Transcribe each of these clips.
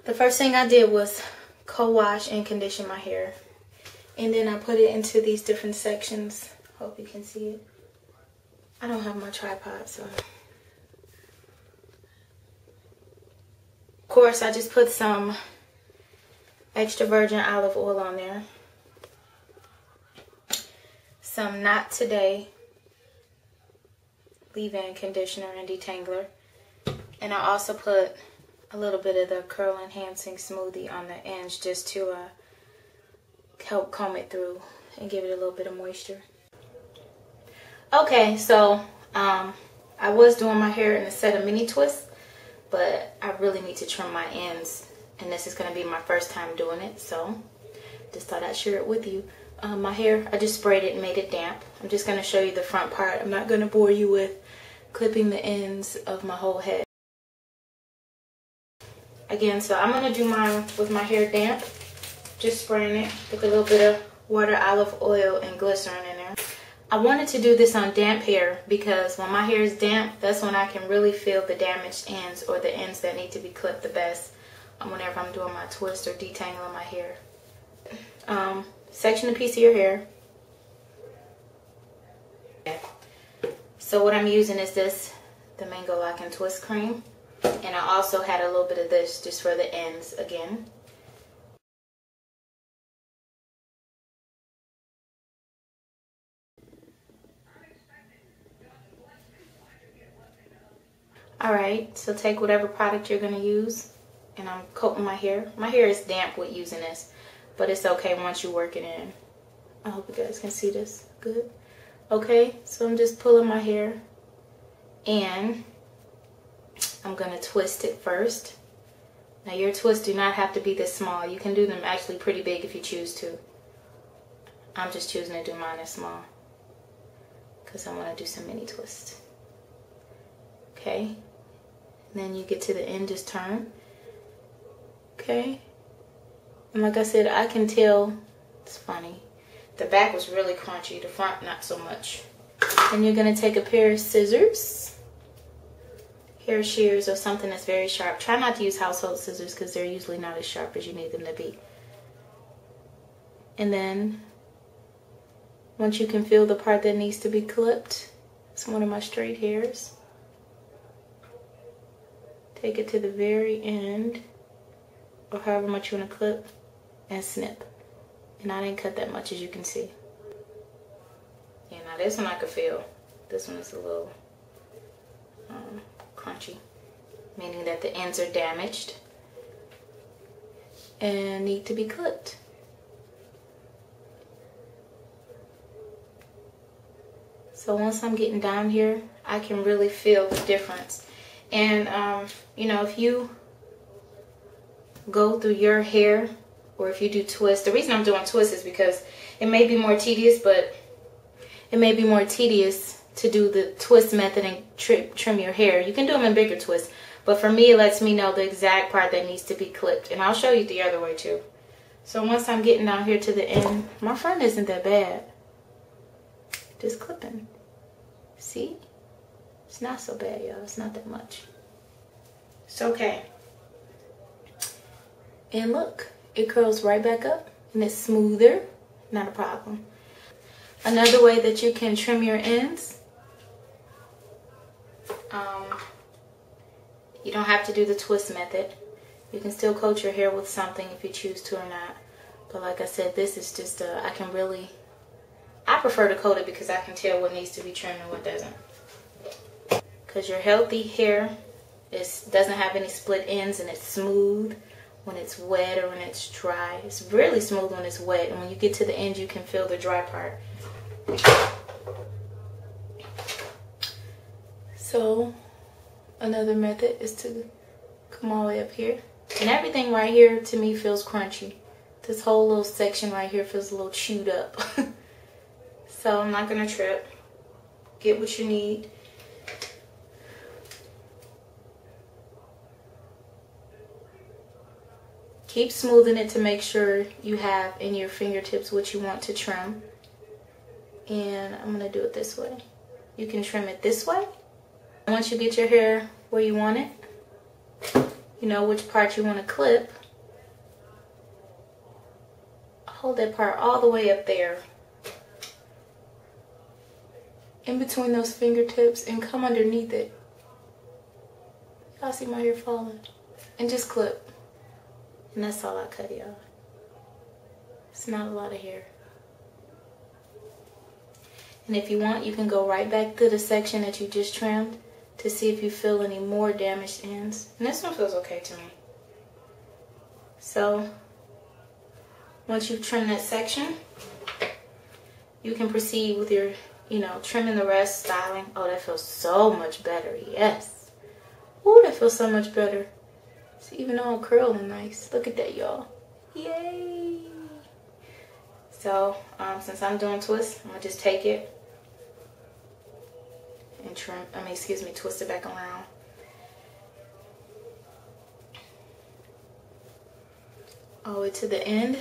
The first thing I did was co-wash and condition my hair. And then I put it into these different sections. Hope you can see it. I don't have my tripod, so. Of course, I just put some extra virgin olive oil on there. Some Not Today leave-in conditioner and detangler. And I also put a little bit of the curl enhancing smoothie on the ends just to help comb it through and give it a little bit of moisture. Okay, so I was doing my hair in a set of mini twists, but I really need to trim my ends, and this is going to be my first time doing it, so just thought I'd share it with you. My hair, I just sprayed it and made it damp. I'm just going to show you the front part. I'm not going to bore you with clipping the ends of my whole head. Again, so I'm going to do mine with my hair damp. Just spraying it with a little bit of water, olive oil, and glycerin in there. I wanted to do this on damp hair because when my hair is damp, that's when I can really feel the damaged ends or the ends that need to be clipped the best whenever I'm doing my twist or detangling my hair. Section a piece of your hair. So what I'm using is this, the Mango Lock and Twist Cream. And I also had a little bit of this just for the ends again. Alright, so take whatever product you're going to use, and I'm coating my hair. My hair is damp with using this, but it's okay once you work it in. I hope you guys can see this. Good. Okay, so I'm just pulling my hair, and I'm going to twist it first. Now your twists do not have to be this small. You can do them actually pretty big if you choose to. I'm just choosing to do mine as small because I want to do some mini twists. Okay, and then you get to the end, just turn. Okay, and like I said, I can tell, it's funny, the back was really crunchy, the front not so much. Then you're going to take a pair of scissors, hair shears, or something that's very sharp. Try not to use household scissors because they're usually not as sharp as you need them to be. And then once you can feel the part that needs to be clipped, it's one of my straight hairs. Take it to the very end, or however much you want to clip, and snip. And I didn't cut that much, as you can see. Yeah, now this one I could feel. This one is a little crunchy, meaning that the ends are damaged and need to be clipped. So once I'm getting down here, I can really feel the difference. And you know, if you go through your hair, or if you do twists, the reason I'm doing twists is because it may be more tedious, but it may be more tedious to do the twist method and trim your hair. You can do them in bigger twists, but for me, it lets me know the exact part that needs to be clipped. And I'll show you the other way too. So once I'm getting down here to the end, my front isn't that bad. Just clipping. See? It's not so bad, y'all. It's not that much. It's okay. And look, it curls right back up and it's smoother. Not a problem. Another way that you can trim your ends, you don't have to do the twist method. You can still coat your hair with something if you choose to or not. But like I said, this is just I prefer to coat it because I can tell what needs to be trimmed and what doesn't. Because your healthy hair doesn't have any split ends, and it's smooth when it's wet or when it's dry. It's really smooth when it's wet, and when you get to the end, you can feel the dry part. So another method is to come all the way up here, and everything right here to me feels crunchy. This whole little section right here feels a little chewed up. So I'm not gonna trip. Get what you need. Keep smoothing it to make sure you have in your fingertips what you want to trim. And I'm gonna do it this way. You can trim it this way. Once you get your hair where you want it, you know which part you want to clip, hold that part all the way up there in between those fingertips and come underneath it. Y'all see my hair falling? And just clip. And that's all I cut, y'all. It's not a lot of hair. And if you want, you can go right back to the section that you just trimmed to see if you feel any more damaged ends. And this one feels okay to me. So, once you've trimmed that section, you can proceed with your, you know, trimming the rest, styling. Oh, that feels so much better. Yes. Ooh, that feels so much better. It's even all curling nice. Look at that, y'all. Yay. So, since I'm doing twists, I'm going to just take it and trim, twist it back around. All the way to the end.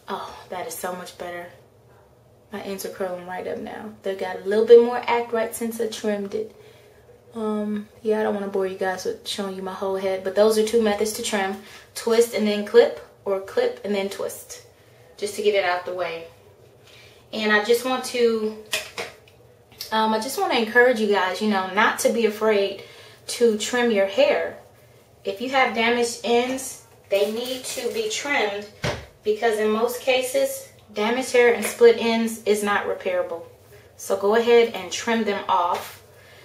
Oh, that is so much better. My ends are curling right up now. They got a little bit more act right since I trimmed it. Yeah, I don't want to bore you guys with showing you my whole head, but those are two methods to trim. Twist and then clip, or clip and then twist, just to get it out the way. And I just want to encourage you guys, you know, not to be afraid to trim your hair. If you have damaged ends, they need to be trimmed, because in most cases, damaged hair and split ends is not repairable. So go ahead and trim them off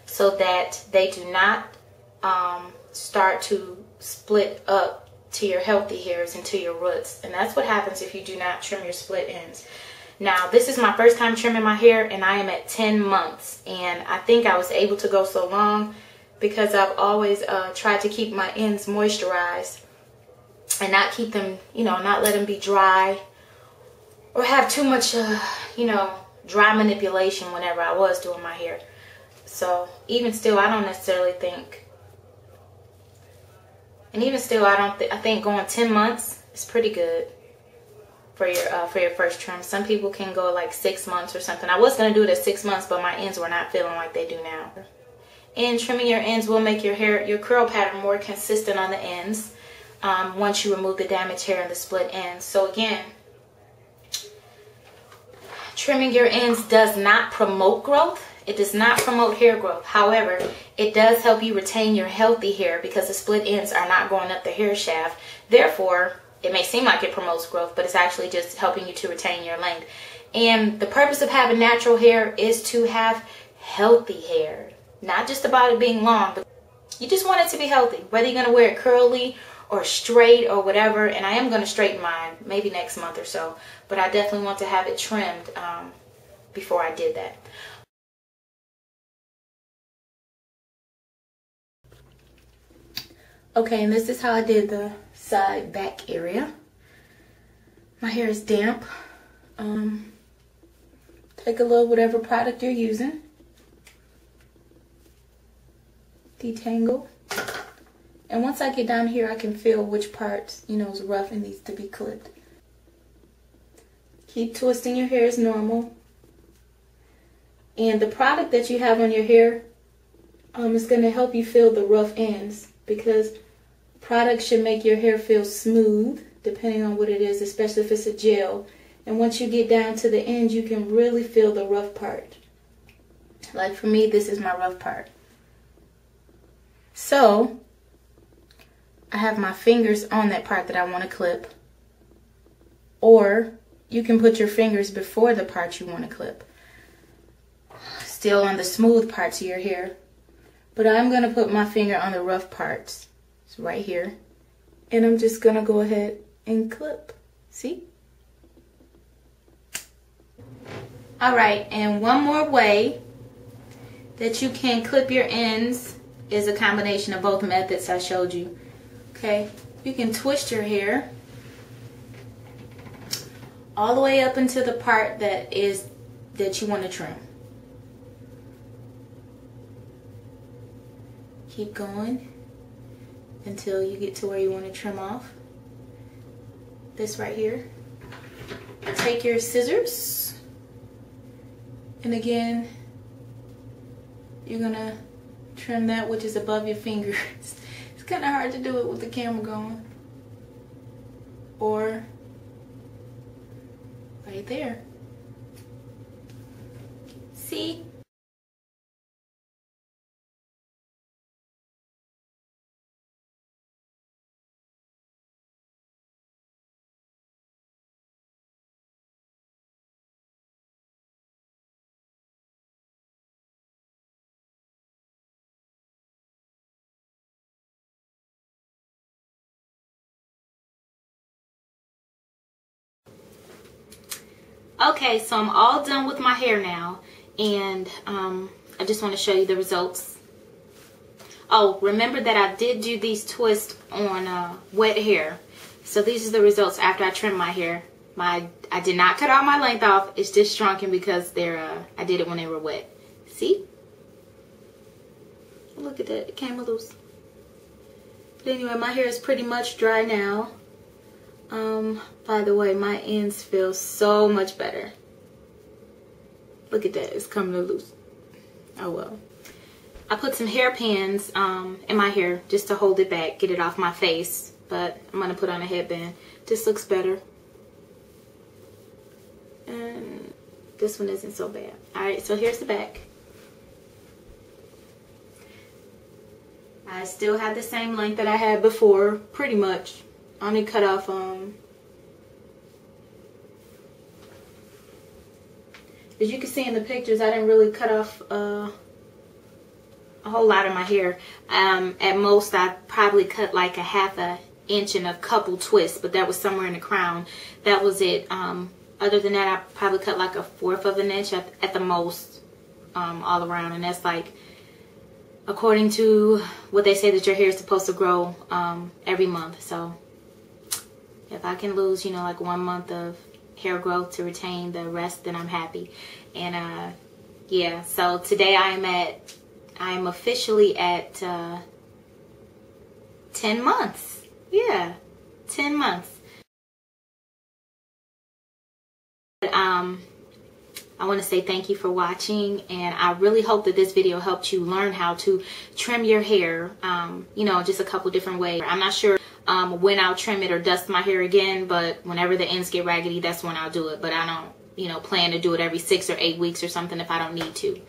so that they do not start to split up to your healthy hairs and to your roots. And that's what happens if you do not trim your split ends. Now, this is my first time trimming my hair, and I am at 10 months. And I think I was able to go so long because I've always tried to keep my ends moisturized and not keep them, you know, not let them be dry or have too much, you know, dry manipulation whenever I was doing my hair. So even still, I don't necessarily think, and even still, I think going 10 months is pretty good for your first trim. Some people can go like 6 months or something. I was gonna do it at 6 months, but my ends were not feeling like they do now. And trimming your ends will make your hair, your curl pattern more consistent on the ends once you remove the damaged hair and the split ends. So again, trimming your ends does not promote growth. It does not promote hair growth. However, it does help you retain your healthy hair because the split ends are not going up the hair shaft. Therefore, it may seem like it promotes growth, but it's actually just helping you to retain your length. And the purpose of having natural hair is to have healthy hair. Not just about it being long, but you just want it to be healthy. Whether you're going to wear it curly or straight or whatever. And I am going to straighten mine maybe next month or so. But I definitely want to have it trimmed before I did that. Okay, and this is how I did the side back area. My hair is damp. Take a little whatever product you're using. Detangle. And once I get down here, I can feel which part, you know, is rough and needs to be clipped. Keep twisting your hair as normal. And the product that you have on your hair is going to help you feel the rough ends, because product should make your hair feel smooth, depending on what it is, especially if it's a gel. And once you get down to the end, you can really feel the rough part. Like for me, this is my rough part. So, I have my fingers on that part that I want to clip. Or, you can put your fingers before the part you want to clip. Still on the smooth parts of your hair. But I'm going to put my finger on the rough parts. It's right here. And I'm just going to go ahead and clip. See? Alright, and one more way that you can clip your ends is a combination of both methods I showed you. Okay, you can twist your hair all the way up into the part that you want to trim. Keep going until you get to where you want to trim off. This right here. Take your scissors, and again, you're gonna trim that which is above your fingers. It's kind of hard to do it with the camera going. Or right there. See? Okay, so I'm all done with my hair now, and I just want to show you the results. Oh, remember that I did do these twists on wet hair. So these are the results after I trimmed my hair. I did not cut all my length off. It's just shrunken because I did it when they were wet. See? Look at that. It came loose. But anyway, my hair is pretty much dry now. By the way, my ends feel so much better. Look at that, it's coming loose. Oh well. I put some hairpins in my hair just to hold it back, get it off my face. But I'm gonna put on a headband. This looks better. And this one isn't so bad. Alright, so here's the back. I still have the same length that I had before, pretty much. I only cut off, as you can see in the pictures, I didn't really cut off a whole lot of my hair. At most, I probably cut like a ½ inch and a couple twists, but that was somewhere in the crown. That was it. Other than that, I probably cut like a 1/4 of an inch at the most, all around, and that's like according to what they say that your hair is supposed to grow every month. So if I can lose, you know, like 1 month of hair growth to retain the rest, then I'm happy. And yeah, so today I'm officially at 10 months. Yeah, 10 months. I want to say thank you for watching, and I really hope that this video helped you learn how to trim your hair, you know, just a couple different ways. I'm not sure when I'll trim it or dust my hair again, but whenever the ends get raggedy, that's when I'll do it. But I don't, you know, plan to do it every 6 or 8 weeks or something if I don't need to.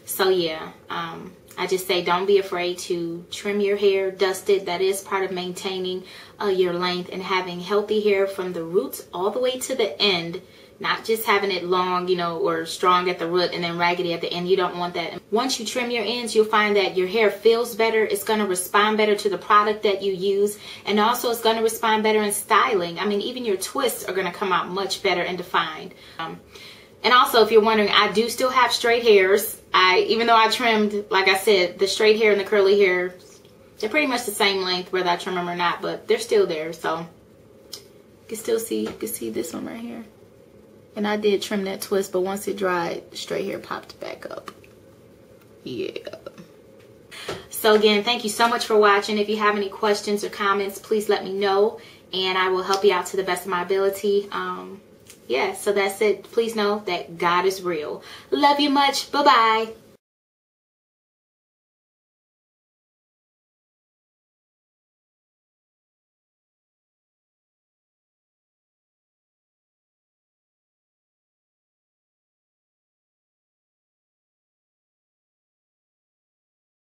So yeah, I just say don't be afraid to trim your hair, dust it. That is part of maintaining your length and having healthy hair from the roots all the way to the end. Not just having it long, you know, or strong at the root and then raggedy at the end. You don't want that. Once you trim your ends, you'll find that your hair feels better. It's going to respond better to the product that you use. And also it's going to respond better in styling. I mean, even your twists are going to come out much better and defined. And also, if you're wondering, I do still have straight hairs. Even though I trimmed, like I said, the straight hair and the curly hair, they're pretty much the same length, whether I trim them or not, but they're still there. So you can see this one right here. And I did trim that twist, but once it dried, straight hair popped back up. Yeah. So again, thank you so much for watching. If you have any questions or comments, please let me know, and I will help you out to the best of my ability. Yeah, so that's it. Please know that God is real. Love you much. Bye-bye.